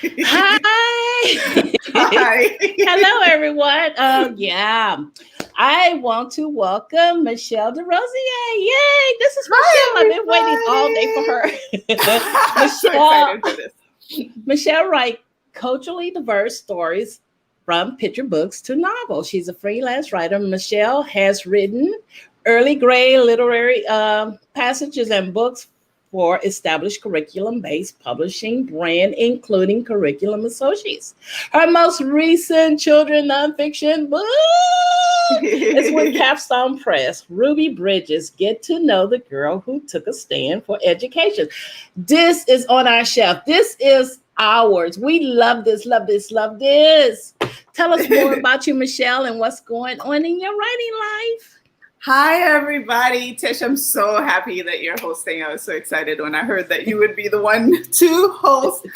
Hi. Hi. Hello, everyone. I want to welcome Michelle Derosier. Yay! This is Michelle. I've been waiting all day for her. I'm so excited for this. Michelle writes culturally diverse stories from picture books to novels. She's a freelance writer. Michelle has written early grade literary passages and books for established curriculum-based publishing brand, including Curriculum Associates. Her most recent children nonfiction book is with Capstone Press. Ruby Bridges, Get to Know the Girl Who Took a Stand for Education. This is on our shelf. This is ours. We love this, love this, love this. Tell us more about you, Michelle, and what's going on in your writing life. Hi, everybody. Tish, I'm so happy that you're hosting. I was so excited when I heard that you would be the one to host.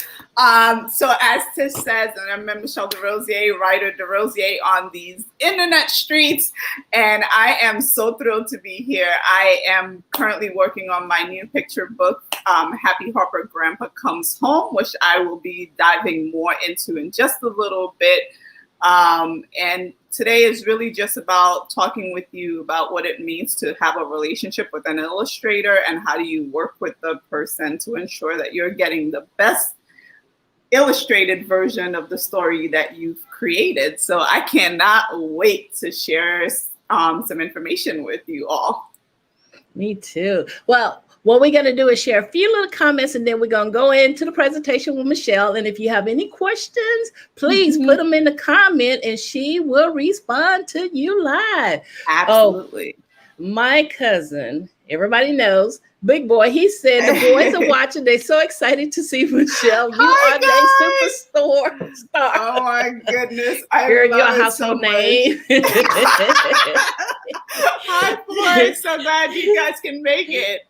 So as Tish says, and I'm M.Michelle Derosier, writer Derosier on these internet streets, and I am so thrilled to be here. I am currently working on my new picture book, Happy Harper, Grandpa Comes Home, which I will be diving more into in just a little bit. And today is really just about talking with you about what it means to have a relationship with an illustrator and how do you work with the person to ensure that you're getting the best illustrated version of the story that you've created. So I cannot wait to share some information with you all. Me too. Well, what we're going to do is share a few little comments, and then we're going to go into the presentation with Michelle. And if you have any questions, please put them in the comment, and she will respond to you live. Absolutely. Oh, my cousin, everybody knows, Big Boy, he said the boys are watching. They're so excited to see Michelle. You are their superstar. Oh, my goodness. You're your household name. Hi, boys. So glad you guys can make it.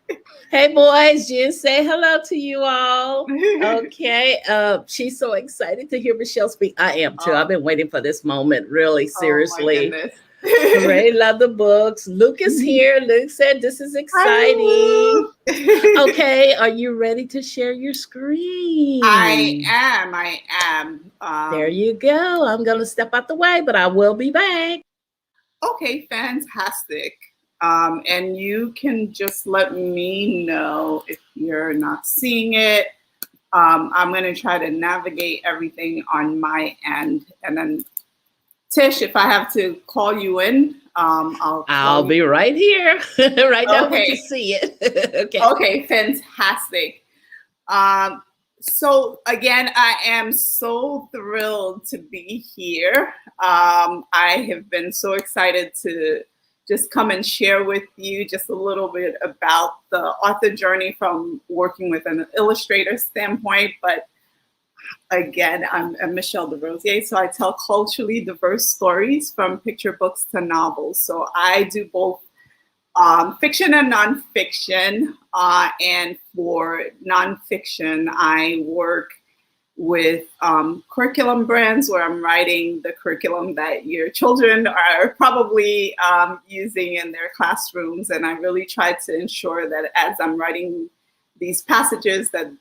Hey, boys. Jen, say hello to you all. Okay. She's so excited to hear Michelle speak. I am, too. I've been waiting for this moment, really, seriously. Oh, my goodness. Ray love the books. Luke is here. Luke said this is exciting. Okay, are you ready to share your screen? I am. There you go. I'm going to step out the way, but I will be back. Okay, fantastic. And you can just let me know if you're not seeing it. I'm going to try to navigate everything on my end. And then, Tish, if I have to call you in, I'll be right here. Right now, we can see it. Okay, fantastic. So again, I am so thrilled to be here. I have been so excited to just come and share with you just a little bit about the author journey from working with an illustrator standpoint. But again, I'm M.Michelle Derosier, so I tell culturally diverse stories from picture books to novels. So I do both fiction and nonfiction. And for nonfiction, I work with curriculum brands where I'm writing the curriculum that your children are probably using in their classrooms. And I really try to ensure that as I'm writing these passages that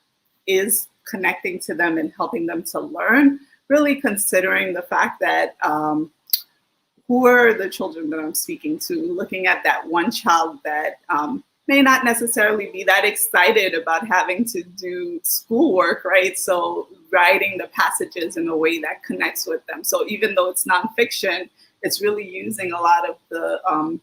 is connecting to them and helping them to learn, really considering the fact that who are the children that I'm speaking to, looking at that one child that may not necessarily be that excited about having to do schoolwork, right? So writing the passages in a way that connects with them. So even though it's nonfiction, it's really using a lot of the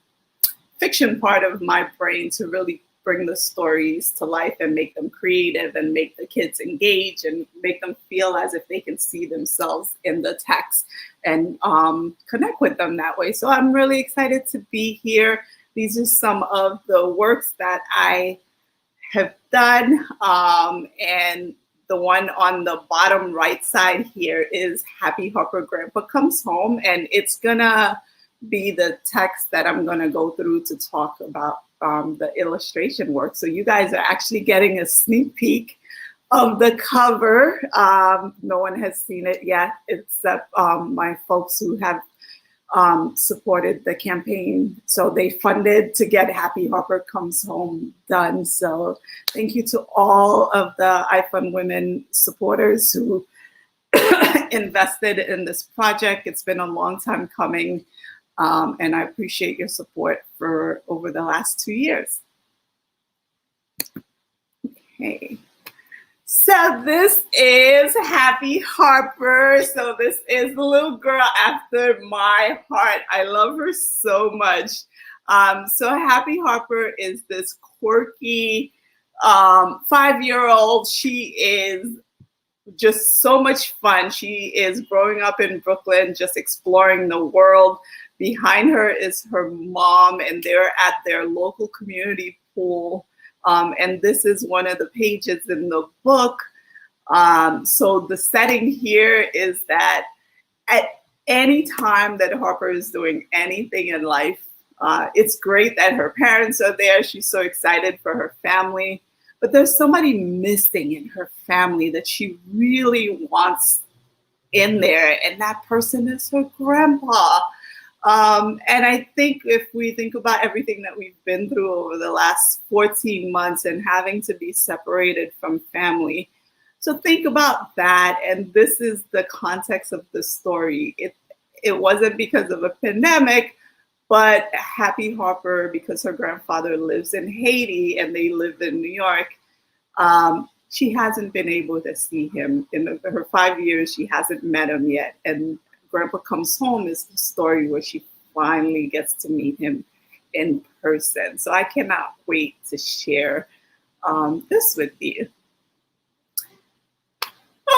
fiction part of my brain to really bring the stories to life and make them creative and make the kids engage and make them feel as if they can see themselves in the text and connect with them that way. So I'm really excited to be here. These are some of the works that I have done. And the one on the bottom right side here is Happy Harper, Grandpa Comes Home. And it's gonna be the text that I'm gonna go through to talk about the illustration work. So you guys are actually getting a sneak peek of the cover. No one has seen it yet, except my folks who have supported the campaign. So they funded to get Happy Harper Comes Home done. So thank you to all of the iFund Women supporters who invested in this project. It's been a long time coming, and I appreciate your support for over the last 2 years. Okay. So this is Happy Harper. So this is the little girl after my heart. I love her so much. So Happy Harper is this quirky 5-year-old. She is just so much fun. She is growing up in Brooklyn, just exploring the world. Behind her is her mom, and they're at their local community pool. And this is one of the pages in the book. So the setting here is that at any time that Harper is doing anything in life, it's great that her parents are there. She's so excited for her family. But there's somebody missing in her family that she really wants in there. And that person is her grandpa. And I think if we think about everything that we've been through over the last 14 months and having to be separated from family, so think about that. And this is the context of the story. It wasn't because of a pandemic, but Happy Harper, because her grandfather lives in Haiti and they live in New York, she hasn't been able to see him. In her 5 years, she hasn't met him yet. And Grandpa Comes Home is the story where she finally gets to meet him in person. So I cannot wait to share this with you.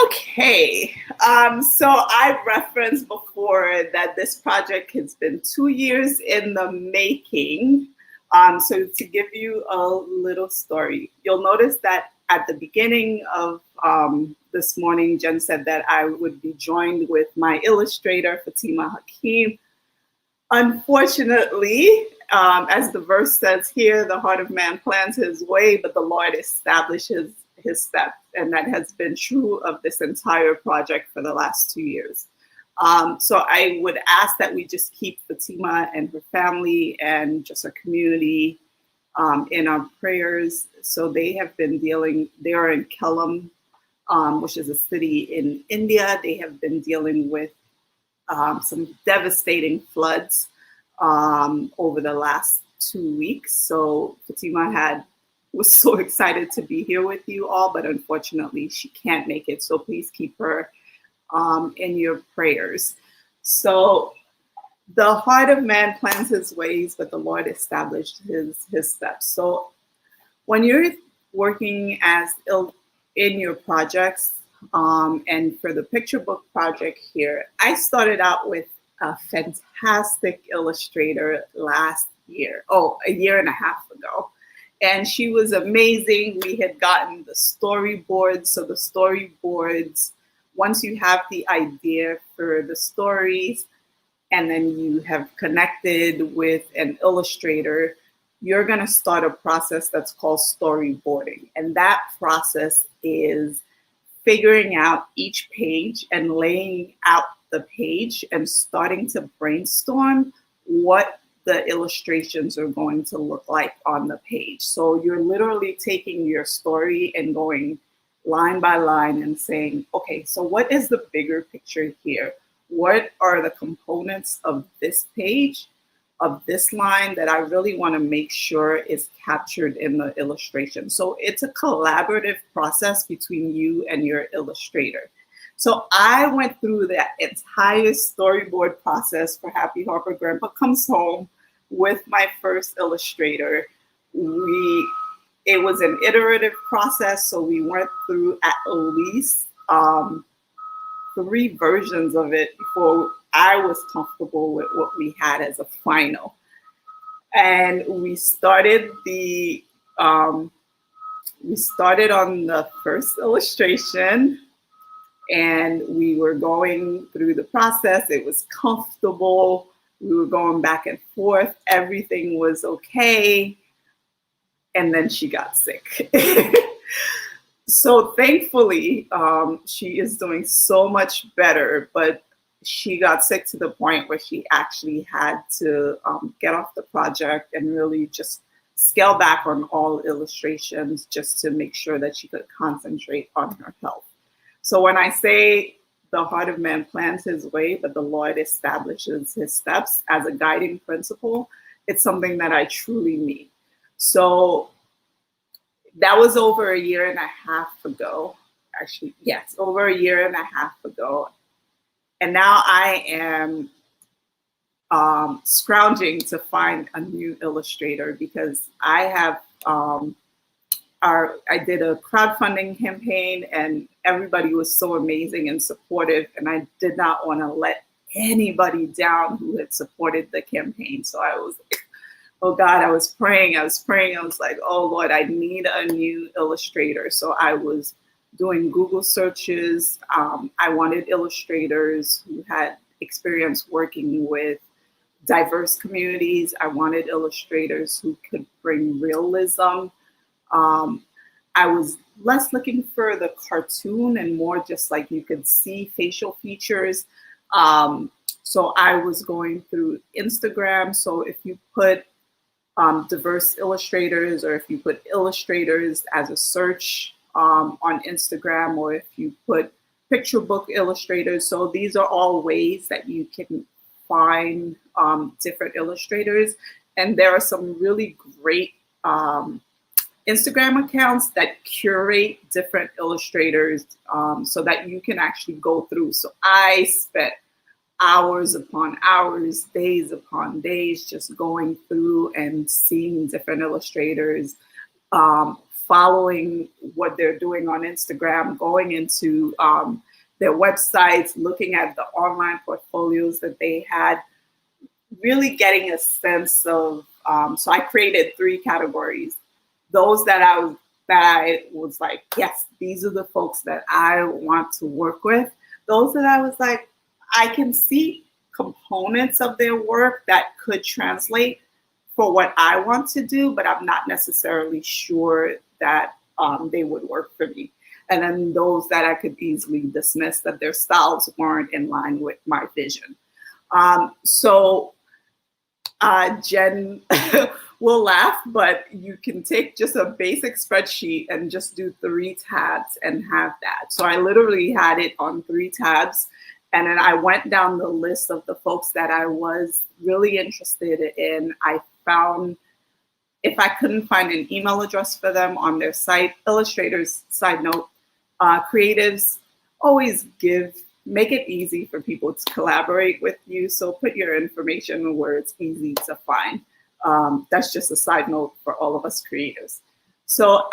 Okay, so I referenced before that this project has been 2 years in the making. So to give you a little story, you'll notice that at the beginning of this morning, Jen said that I would be joined with my illustrator, Fathima Hakkim. Unfortunately, as the verse says here, the heart of man plans his way, but the Lord establishes his steps. And that has been true of this entire project for the last 2 years. So I would ask that we just keep Fatima and her family and just our community in our prayers. So they have been they are in Kellam, which is a city in India. They have been dealing with some devastating floods over the last 2 weeks. So Fatima was so excited to be here with you all, but unfortunately she can't make it. So please keep her in your prayers. So the heart of man plans his ways, but the Lord established his steps. So when you're working in your projects, and for the picture book project here, I started out with a fantastic illustrator a year and a half ago. And she was amazing. We had gotten the storyboards. So the storyboards, once you have the idea for the stories, and then you have connected with an illustrator, you're going to start a process that's called storyboarding. And that process is figuring out each page and laying out the page and starting to brainstorm what the illustrations are going to look like on the page. So you're literally taking your story and going line by line and saying, okay, so what is the bigger picture here? What are the components of this page, of this line that I really want to make sure is captured in the illustration? So it's a collaborative process between you and your illustrator. So I went through that entire storyboard process for Happy Harper Grandpa Comes Home with my first illustrator. It was an iterative process, so we went through at least 3 versions of it before I was comfortable with what we had as a final. And we started on the first illustration, and we were going through the process. It was comfortable. We were going back and forth. Everything was okay. And then she got sick. So thankfully, she is doing so much better, but she got sick to the point where she actually had to get off the project and really just scale back on all illustrations just to make sure that she could concentrate on her health. So when I say the heart of man plans his way, but the Lord establishes his steps as a guiding principle. It's something that I truly mean. So that was over a year and a half ago. Actually, yes, over a year and a half ago. And now I am scrounging to find a new illustrator, because I have I did a crowdfunding campaign and everybody was so amazing and supportive, and I did not want to let anybody down who had supported the campaign. So I was like, oh God, I was praying. I was like, oh Lord, I need a new illustrator. So I was doing Google searches. I wanted illustrators who had experience working with diverse communities. I wanted illustrators who could bring realism. I was less looking for the cartoon and more just like you could see facial features. So I was going through Instagram. So if you put diverse illustrators, or if you put illustrators as a search on Instagram, or if you put picture book illustrators, so these are all ways that you can find different illustrators. And there are some really great Instagram accounts that curate different illustrators so that you can actually go through. So I spent hours upon hours, days upon days, just going through and seeing different illustrators, following what they're doing on Instagram, going into their websites, looking at the online portfolios that they had, really getting a sense of, so I created 3 categories. Those that I was like, yes, these are the folks that I want to work with. Those that I was like, I can see components of their work that could translate for what I want to do, but I'm not necessarily sure that they would work for me. And then those that I could easily dismiss, that their styles weren't in line with my vision. So Jen will laugh, but you can take just a basic spreadsheet and just do 3 tabs and have that. So I literally had it on 3 tabs. And then I went down the list of the folks that I was really interested in. I found, if I couldn't find an email address for them on their site, illustrators, side note, creatives always make it easy for people to collaborate with you. So put your information where it's easy to find. That's just a side note for all of us creatives. So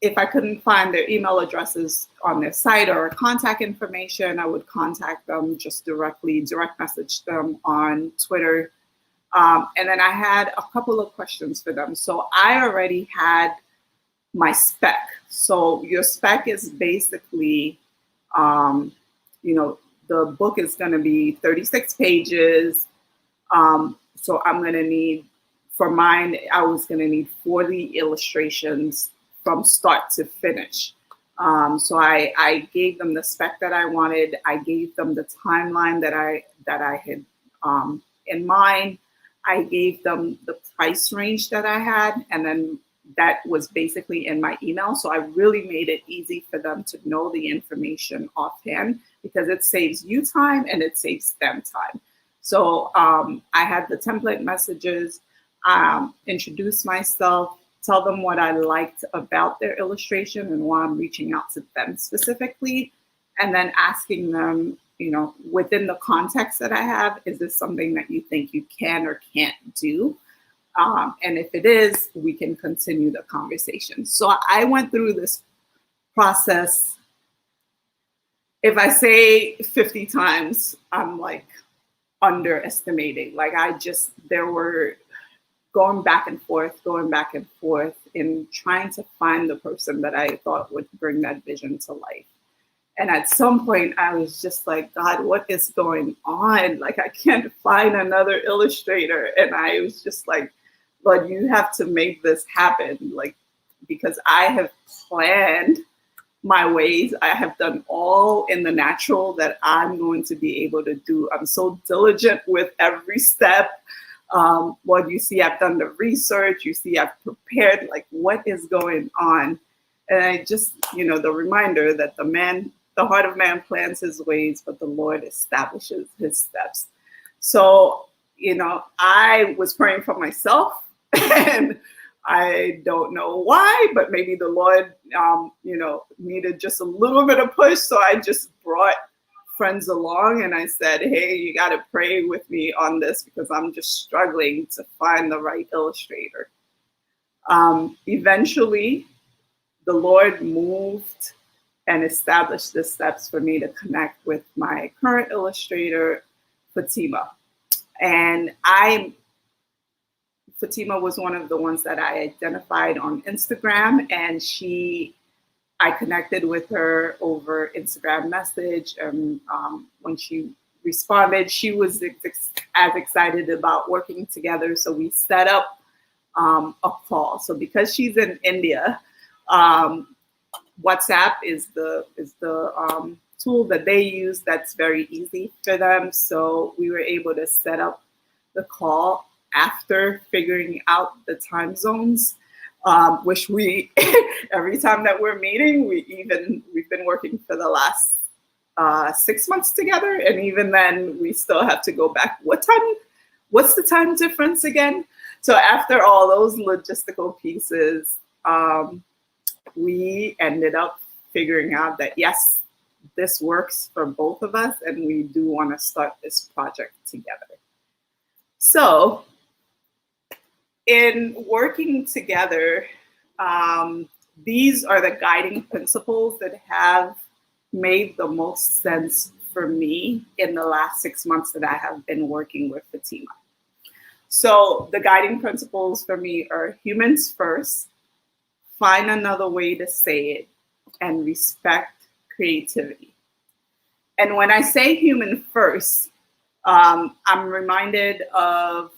if I couldn't find their email addresses on their site or contact information, I would contact them just direct message them on Twitter. And then I had a couple of questions for them. So I already had my spec. So your spec is basically, the book is going to be 36 pages. So I'm going to need, for mine, I was going to need 40 illustrations from start to finish. So I gave them the spec that I wanted. I gave them the timeline that I had in mind. I gave them the price range that I had, and then that was basically in my email. So I really made it easy for them to know the information offhand, because it saves you time and it saves them time. So I had the template messages, introduce myself, tell them what I liked about their illustration and why I'm reaching out to them specifically, and then asking them, within the context that I have, is this something that you think you can or can't do? And if it is, we can continue the conversation. So I went through this process. If I say 50 times, I'm like underestimating. Like there were going back and forth in trying to find the person that I thought would bring that vision to life. And at some point I was just like, God, what is going on? Like, I can't find another illustrator. And I was just like, Lord, you have to make this happen. Like, because I have planned my ways. I have done all in the natural that I'm going to be able to do. I'm so diligent with every step. Well, you see, I've done the research. You see, I've prepared, like, what is going on? And I just, the reminder that the the heart of man plans his ways, but the Lord establishes his steps. So, you know, I was praying for myself, and I don't know why, but maybe the Lord, you know, needed just a little bit of push. So I just brought friends along and I said, hey, you got to pray with me on this because I'm just struggling to find the right illustrator. Eventually, the Lord moved and established the steps for me to connect with my current illustrator, Fathima. And Fathima was one of the ones that I identified on Instagram, and I connected with her over Instagram message. And when she responded, she was as excited about working together. So we set up a call. So because she's in India, WhatsApp is the tool that they use that's very easy for them. So we were able to set up the call after figuring out the time zones, which we, every time that we're meeting, we've been working for the last 6 months together. And even then we still have to go back. What's the time difference again? So after all those logistical pieces, we ended up figuring out that, yes, this works for both of us, and we do want to start this project together. So in working together, these are the guiding principles that have made the most sense for me in the last 6 months that I have been working with Fathima. So the guiding principles for me are humans first, find another way to say it, and respect creativity. And when I say human first, I'm reminded of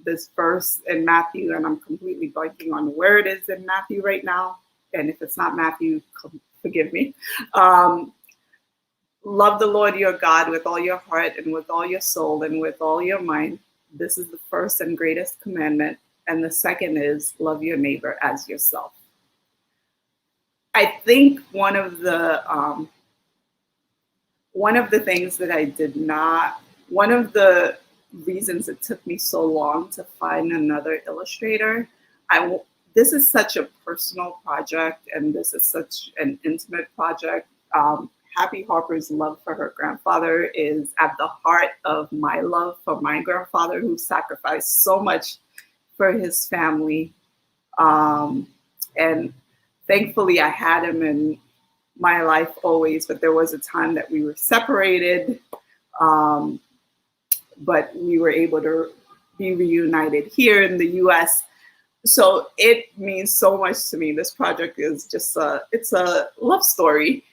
this verse in Matthew, and I'm completely blanking on where it is in Matthew right now. And if it's not Matthew, forgive me. Love the Lord your God with all your heart and with all your soul and with all your mind. This is the first and greatest commandment. And the second is love your neighbor as yourself. I think one of the things that I did not, one of the reasons it took me so long to find another illustrator, this is such a personal project, and this is such an intimate project. Happy Harper's love for her grandfather is at the heart of my love for my grandfather, who sacrificed so much for his family. And thankfully, I had him in my life always, but there was a time that we were separated, but we were able to be reunited here in the US. So it means so much to me. This project is just it's a love story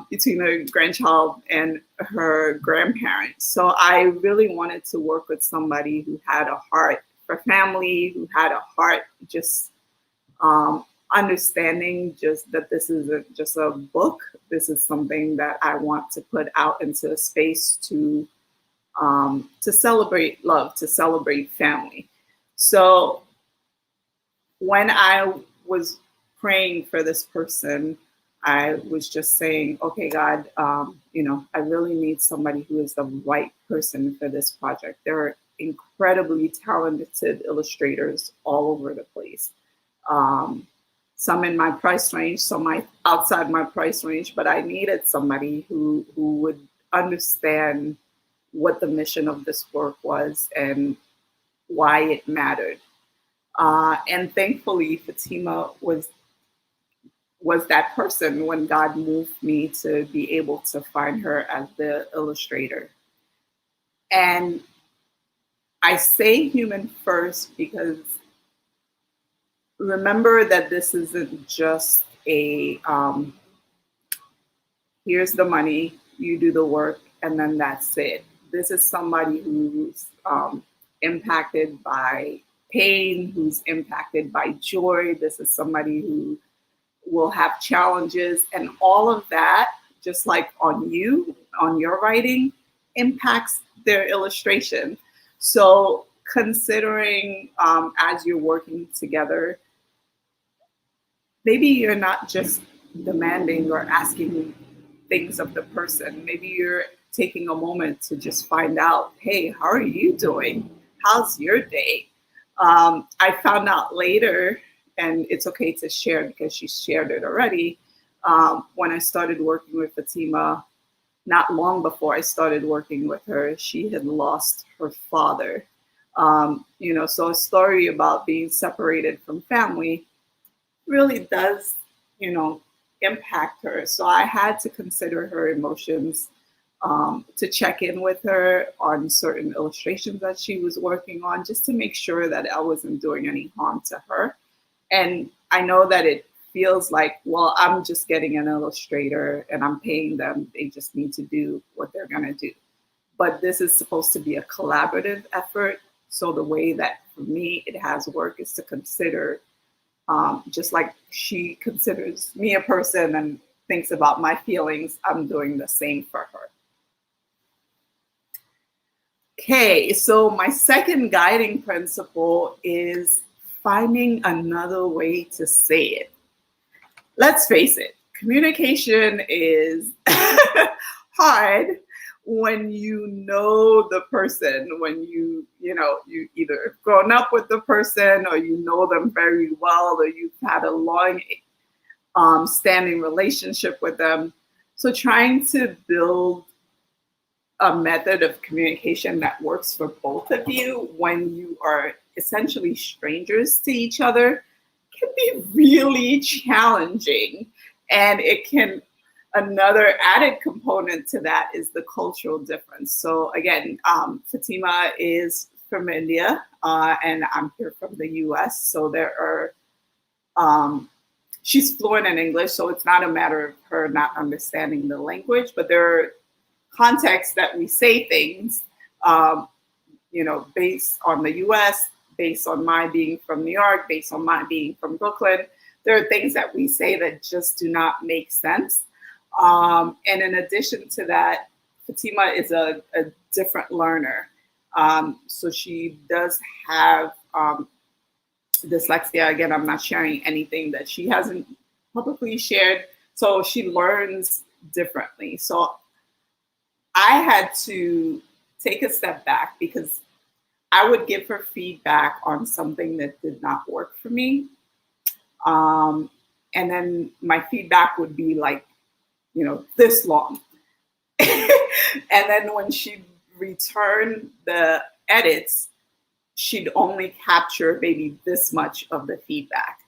between a grandchild and her grandparents. So I really wanted to work with somebody who had a heart for family, who had a heart just understanding just that this isn't just a book. This is something that I want to put out into a space to celebrate love, to celebrate family. So when I was praying for this person, I was just saying, okay, God, I really need somebody who is the right person for this project. There are incredibly talented illustrators all over the place. Some in my price range, some outside my price range, but I needed somebody who would understand what the mission of this work was and why it mattered. And thankfully, Fathima was that person when God moved me to be able to find her as the illustrator. And I say human first because remember that this isn't just a here's the money, you do the work, and then that's it. This is somebody who's impacted by pain, who's impacted by joy. This is somebody who will have challenges, and all of that, just like on your writing, impacts their illustration. So considering as you're working together, maybe you're not just demanding or asking things of the person. Maybe you're taking a moment to just find out, hey, how are you doing? How's your day? I found out later, and it's okay to share because she shared it already, when I started working with Fathima, not long before I started working with her, she had lost her father. So a story about being separated from family really does, impact her. So I had to consider her emotions, to check in with her on certain illustrations that she was working on, just to make sure that I wasn't doing any harm to her. And I know that it feels like, well, I'm just getting an illustrator and I'm paying them. They just need to do what they're going to do. But this is supposed to be a collaborative effort. So the way that for me it has worked is to consider, just like she considers me a person and thinks about my feelings, I'm doing the same for her. Okay, so my second guiding principle is finding another way to say it. Let's face it, communication is hard when you know the person, when you either have grown up with the person or you know them very well or you've had a long standing relationship with them. So trying to build a method of communication that works for both of you when you are essentially strangers to each other can be really challenging. And another added component to that is the cultural difference. So again, Fathima is from India, and I'm here from the US. So she's fluent in English, so it's not a matter of her not understanding the language, but there are contexts that we say things, based on the US, based on my being from New York, based on my being from Brooklyn. There are things that we say that just do not make sense. And in addition to that, Fathima is a different learner. So she does have dyslexia. Again, I'm not sharing anything that she hasn't publicly shared. So she learns differently. So I had to take a step back because I would give her feedback on something that did not work for me. And then my feedback would be like, this long. And then when she returned the edits, she'd only capture maybe this much of the feedback.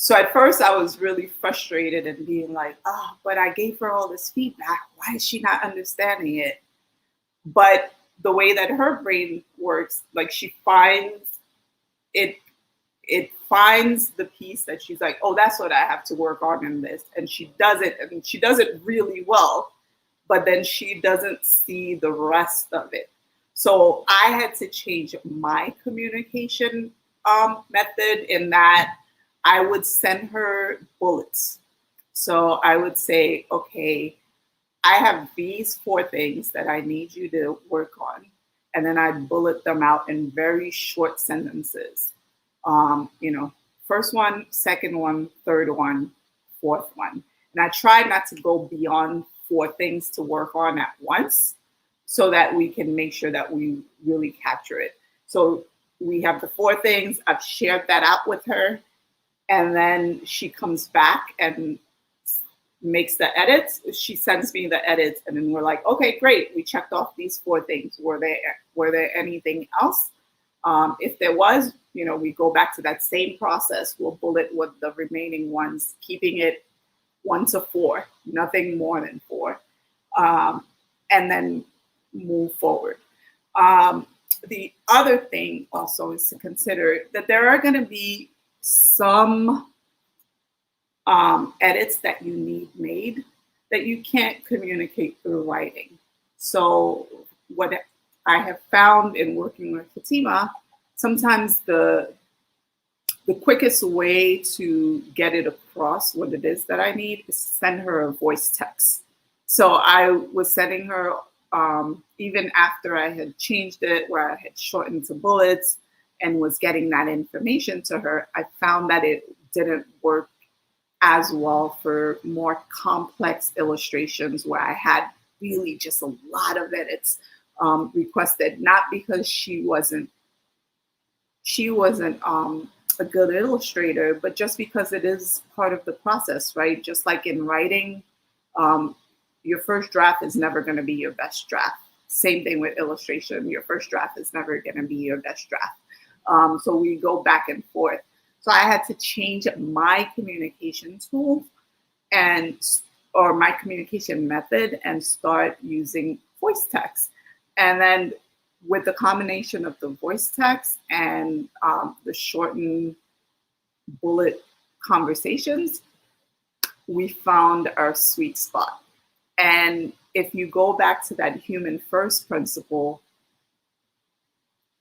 So at first I was really frustrated and being like, but I gave her all this feedback. Why is she not understanding it? But the way that her brain works, like she finds it finds the piece that she's like, oh, that's what I have to work on in this. And she does it, and she does it really well, but then she doesn't see the rest of it. So I had to change my communication method in that I would send her bullets. So I would say, okay, I have these 4 things that I need you to work on. And then I'd bullet them out in very short sentences. First one, second one, third one, fourth one. And I try not to go beyond 4 things to work on at once so that we can make sure that we really capture it. So we have the 4 things. I've shared that out with her. And then she comes back and makes the edits. She sends me the edits, and then we're like, okay, great. We checked off these 4 things. Were there anything else? If there was, we go back to that same process. We'll bullet with the remaining ones, keeping it 1 to 4, nothing more than 4, and then move forward. The other thing also is to consider that there are going to be some edits that you need made that you can't communicate through writing. So what I have found in working with Fathima, sometimes the quickest way to get it across what it is that I need is send her a voice text. So I was sending her, even after I had changed it, where I had shortened to bullets and was getting that information to her, I found that it didn't work as well for more complex illustrations where I had really just a lot of edits requested, not because she wasn't a good illustrator, but just because it is part of the process, right? Just like in writing, your first draft is never going to be your best draft. Same thing with illustration. Your first draft is never going to be your best draft. So we go back and forth. So I had to change my communication tool or my communication method and start using voice text. And then with the combination of the voice text and the shortened bullet conversations, we found our sweet spot. And if you go back to that human first principle,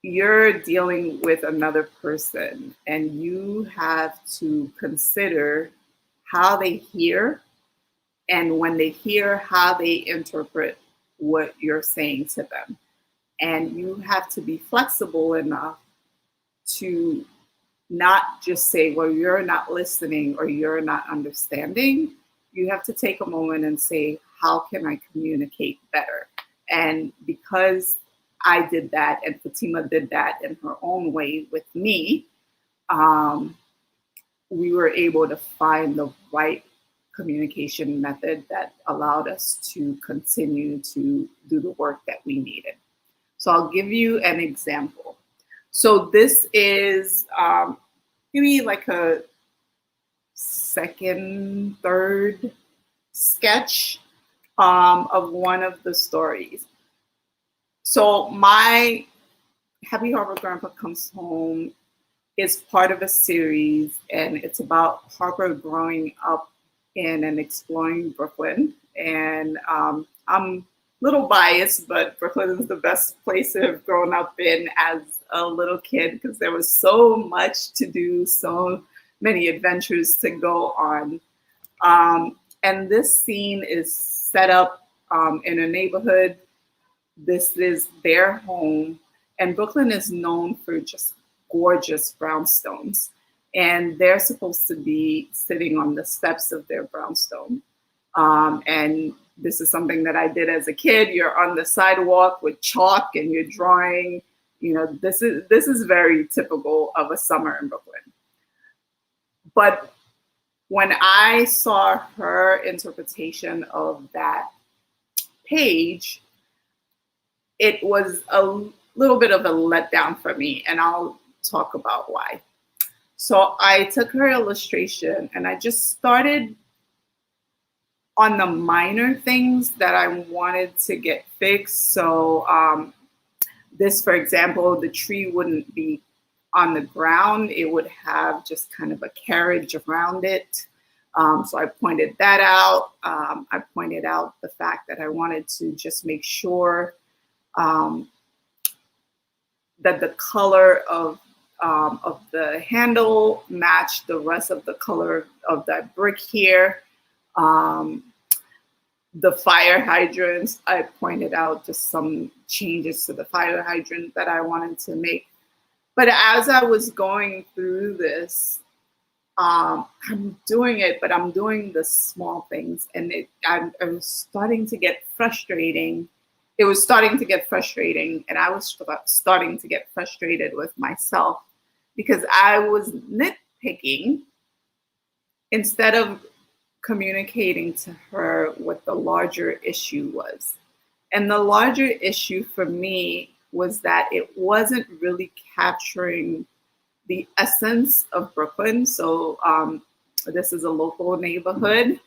you're dealing with another person and you have to consider how they hear, and when they hear, how they interpret what you're saying to them. And you have to be flexible enough to not just say, well, you're not listening or you're not understanding. You have to take a moment and say, how can I communicate better? And because I did that and Fathima did that in her own way with me, we were able to find the right communication method that allowed us to continue to do the work that we needed. So I'll give you an example. So this is maybe like a second, third sketch of one of the stories. So my Happy Harper Grandpa Comes Home is part of a series, and it's about Harper growing up in and exploring Brooklyn. And I'm a little biased, but Brooklyn is the best place to have grown up in as a little kid because there was so much to do, so many adventures to go on. And this scene is set up in a neighborhood. This is their home, and Brooklyn is known for just gorgeous brownstones. And they're supposed to be sitting on the steps of their brownstone. And this is something that I did as a kid. You're on the sidewalk with chalk and you're drawing. You know, this is very typical of a summer in Brooklyn. But when I saw her interpretation of that page, it was a little bit of a letdown for me, and I'll talk about why. So I took her illustration and I just started on the minor things that I wanted to get fixed. So this, for example, the tree wouldn't be on the ground. It would have just kind of a carriage around it. So I pointed that out. I pointed out the fact that I wanted to just make sure that the color of the handle matched the rest of the color of that brick here. The fire hydrants, I pointed out just some changes to the fire hydrant that I wanted to make. But as I was going through this, I'm doing it, but I'm doing the small things. And I was starting to get frustrating. It was starting to get frustrating, and I was starting to get frustrated with myself because I was nitpicking instead of communicating to her what the larger issue was. And the larger issue for me was that it wasn't really capturing the essence of Brooklyn. So this is a local neighborhood.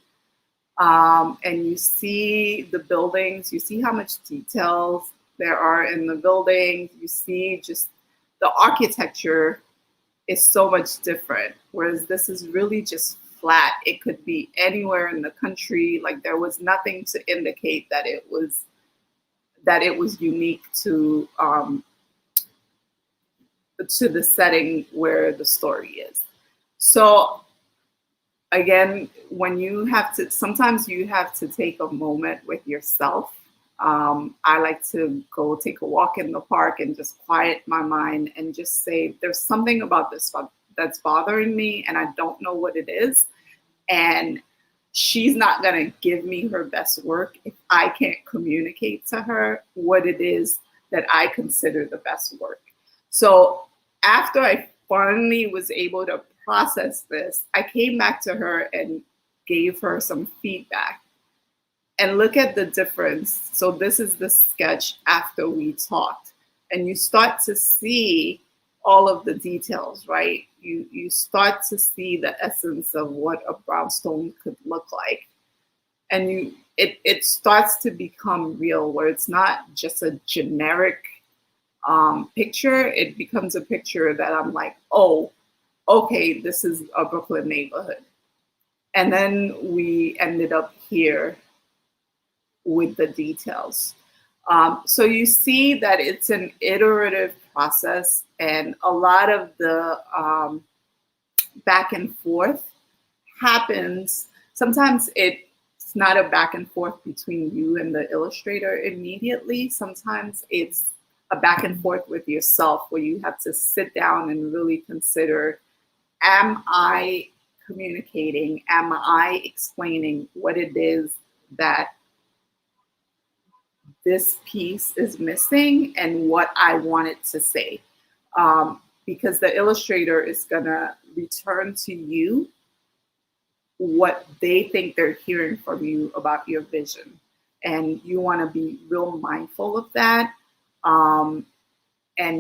And you see the buildings, you see how much details there are in the buildings. You see just the architecture is so much different. Whereas this is really just flat. It could be anywhere in the country. Like there was nothing to indicate that it was unique to the setting where the story is. So again, sometimes you have to take a moment with yourself. I like to go take a walk in the park and just quiet my mind and just say, there's something about this that's bothering me and I don't know what it is. And she's not going to give me her best work if I can't communicate to her what it is that I consider the best work. So after I finally was able to process this, I came back to her and gave her some feedback. And look at the difference. So this is the sketch after we talked. And you start to see all of the details, right? You start to see the essence of what a brownstone could look like. And it starts to become real, where it's not just a generic picture. It becomes a picture that I'm like, oh, okay, this is a Brooklyn neighborhood. And then we ended up here with the details. So you see that it's an iterative process, and a lot of the back and forth happens. Sometimes it's not a back and forth between you and the illustrator immediately. Sometimes it's a back and forth with yourself, where you have to sit down and really consider, am I communicating? Am I explaining what it is that this piece is missing and what I want it to say? Because the illustrator is gonna return to you what they think they're hearing from you about your vision. And you wanna be real mindful of that, and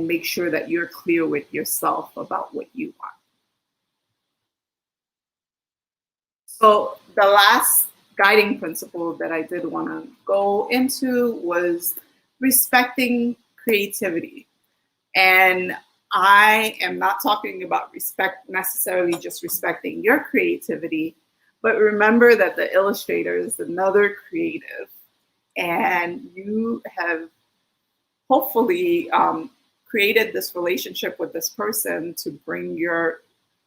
make sure that you're clear with yourself about what you want. So the last guiding principle that I did want to go into was respecting creativity. And I am not talking about respect necessarily just respecting your creativity, but remember that the illustrator is another creative, and you have hopefully created this relationship with this person to bring your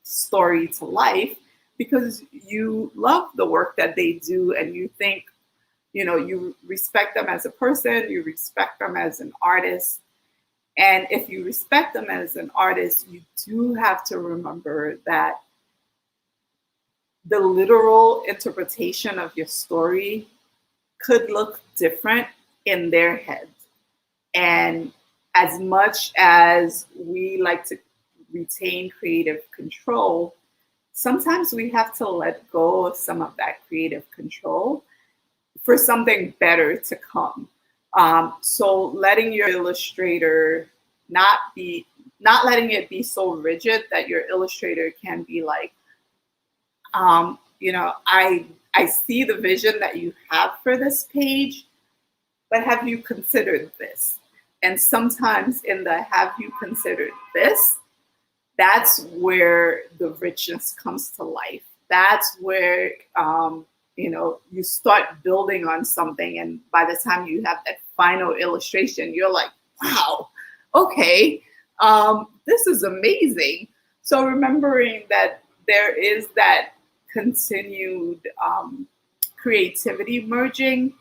story to life, because you love the work that they do, and you think, you respect them as a person, you respect them as an artist. And if you respect them as an artist, you do have to remember that the literal interpretation of your story could look different in their head. And as much as we like to retain creative control, sometimes we have to let go of some of that creative control for something better to come. So letting your illustrator not letting it be so rigid that your illustrator can be like, I see the vision that you have for this page, but have you considered this? And sometimes in the have you considered this, that's where the richness comes to life. That's where, you start building on something. And by the time you have that final illustration, you're like, wow, okay, this is amazing. So remembering that there is that continued creativity merging,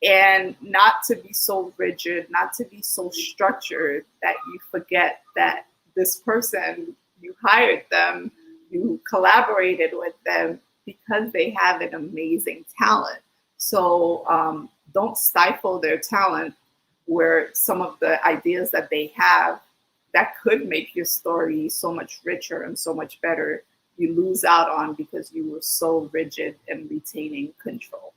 and not to be so rigid, not to be so structured that you forget that this person, you hired them, you collaborated with them because they have an amazing talent. So don't stifle their talent, where some of the ideas that they have that could make your story so much richer and so much better, you lose out on because you were so rigid and retaining control.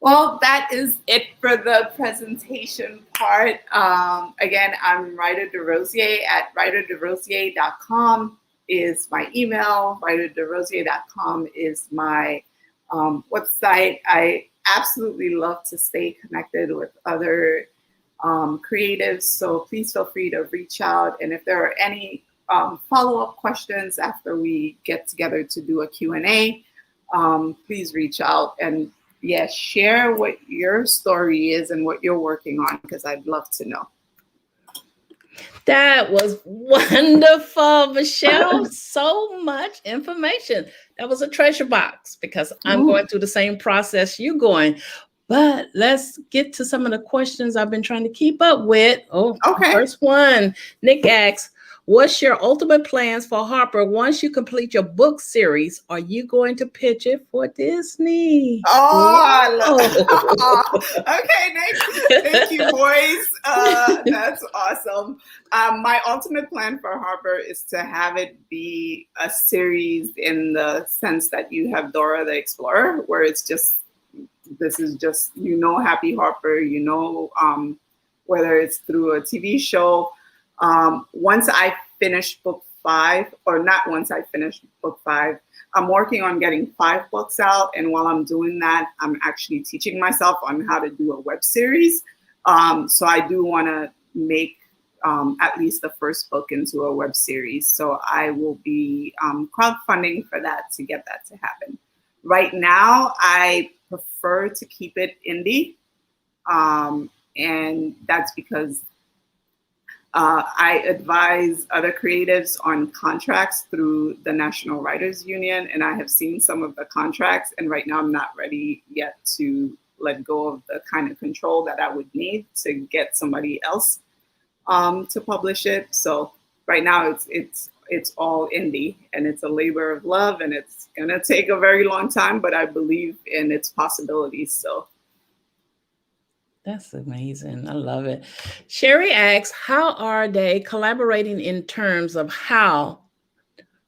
Well, that is it for the presentation part. Again, I'm Ryder Derosier at ryderderosier.com is my email. ryderderosier.com is my website. I absolutely love to stay connected with other creatives, so please feel free to reach out. And if there are any follow-up questions after we get together to do a Q&A, please reach out. And yes, share what your story is and what you're working on, because I'd love to know. That was wonderful, Michelle. So much information. That was a treasure box, because I'm going through the same process you're going. But let's get to some of the questions I've been trying to keep up with. Oh, okay. First one, Nick asks, What's your ultimate plans for Harper once you complete your book series? Are you going to pitch it for Disney? Okay, next. Thank you, boys. That's awesome. My ultimate plan for Harper is to have it be a series in the sense that you have Dora the Explorer, where it's just, this is just, Happy Harper, whether it's through a TV show. Once I finish book 5, or not once I finish book 5, I'm working on getting 5 books out. And while I'm doing that, I'm actually teaching myself on how to do a web series. So I do want to make at least the first book into a web series. So I will be crowdfunding for that to get that to happen. Right now, I prefer to keep it indie. And that's because I advise other creatives on contracts through the National Writers Union, and I have seen some of the contracts, and right now I'm not ready yet to let go of the kind of control that I would need to get somebody else to publish it. So right now it's all indie, and it's a labor of love, and it's gonna take a very long time, but I believe in its possibilities. So. That's amazing. I love it. Sherry asks, how are they collaborating in terms of how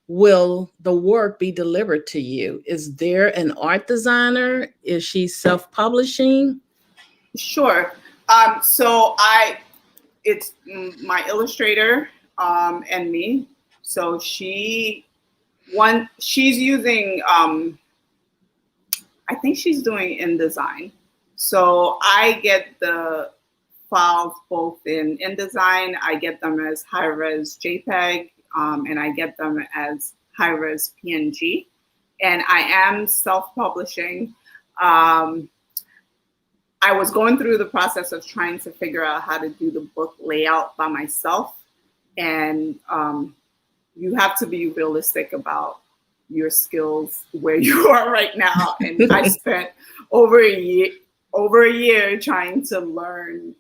will the work be delivered to you? Is there an art designer? Is she self-publishing? Sure. So it's my illustrator and me. So she's using, I think she's doing InDesign. So I get the files both in InDesign, I get them as high-res JPEG, and I get them as high-res PNG. And I am self-publishing. I was going through the process of trying to figure out how to do the book layout by myself. And you have to be realistic about your skills where you are right now. And I spent over a year trying to learn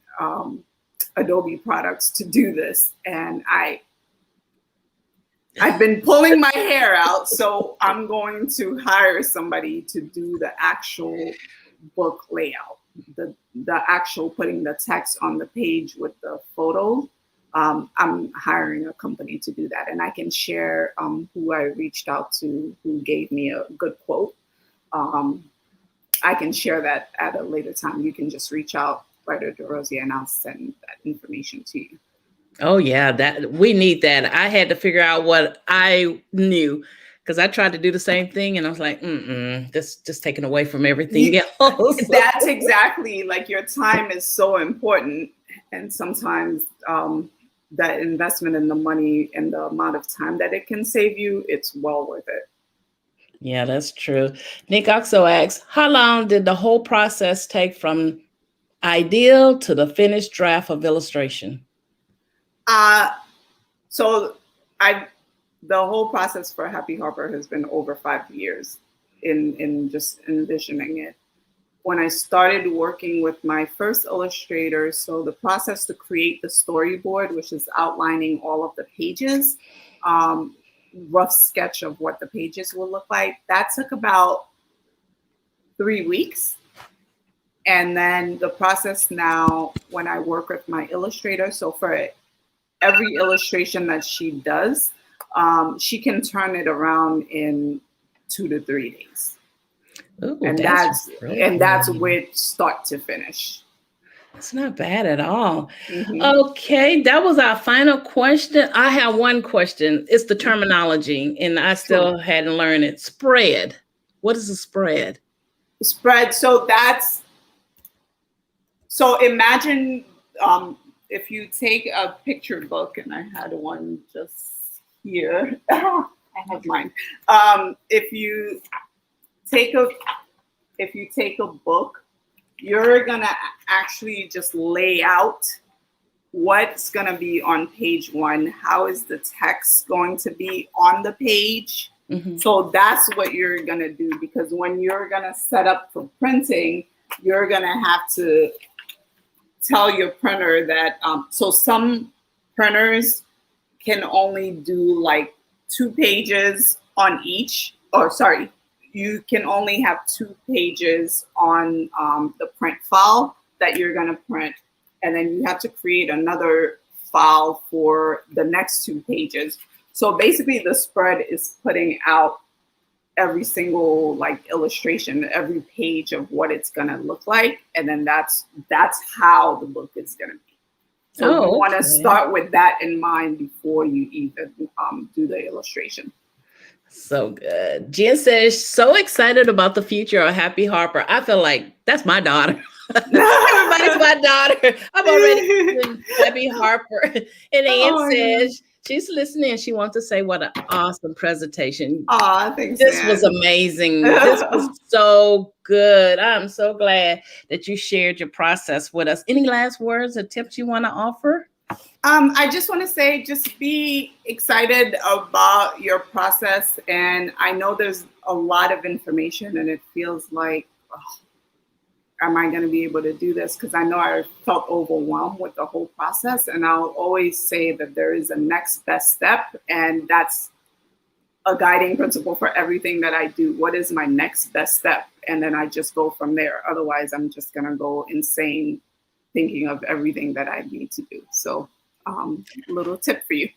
Adobe products to do this. And I've been pulling my hair out, so I'm going to hire somebody to do the actual book layout, the actual putting the text on the page with the photo. I'm hiring a company to do that, and I can share who I reached out to, who gave me a good quote. I can share that at a later time. You can just reach out, Writer Derosier, and I'll send that information to you. Oh yeah, that we need that. I had to figure out what I knew, because I tried to do the same thing, and I was like, this just taken away from everything else. That's exactly, like, your time is so important, and sometimes that investment in the money and the amount of time that it can save you, it's well worth it. Yeah, that's true. Nick also asks, how long did the whole process take from ideal to the finished draft of illustration? So the whole process for Happy Harper has been over 5 years in just envisioning it. When I started working with my first illustrator, so the process to create the storyboard, which is outlining all of the pages, rough sketch of what the pages will look like, that took about 3 weeks. And then the process now, when I work with my illustrator, so for every illustration that she does, she can turn it around in 2 to 3 days. Ooh, and that's with start to finish. It's not bad at all. Okay, that was our final question. I have one question. It's the terminology, and I still hadn't learned it. Spread. What is a spread? Spread. So imagine if you take a picture book, and I had one just here. I have mine. If you take a book, you're gonna actually just lay out what's gonna be on page 1. How is the text going to be on the page? So that's what you're gonna do, because when you're gonna set up for printing, you're gonna have to tell your printer that, so some printers can only do like 2 pages on each, or sorry, you can only have 2 pages on the print file that you're going to print. And then you have to create another file for the next 2 pages. So basically the spread is putting out every single like illustration, every page of what it's going to look like. And then that's how the book is going to be. So you want to start with that in mind before you even do the illustration. So good. Jen says, so excited about the future of Happy Harper. I feel like that's my daughter. Everybody's my daughter. I'm already doing Happy Harper. And Ann says she's listening and she wants to say what an awesome presentation. Thanks. This was amazing. This was so good. I'm so glad that you shared your process with us. Any last words or tips you want to offer? I just want to say, just be excited about your process. And I know there's a lot of information and it feels like, am I going to be able to do this? Because I know I felt overwhelmed with the whole process. And I'll always say that there is a next best step. And that's a guiding principle for everything that I do. What is my next best step? And then I just go from there. Otherwise, I'm just going to go insane thinking of everything that I need to do. So little tip for you.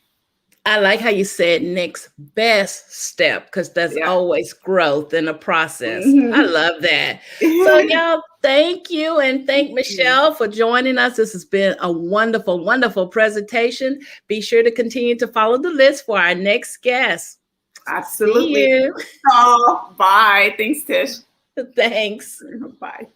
I like how you said next best step, because there's always growth in the process. I love that. So y'all, thank you. And thank Michelle for joining us. This has been a wonderful, wonderful presentation. Be sure to continue to follow the list for our next guest. Absolutely. See you. Oh, bye. Thanks, Tish. Thanks. Bye.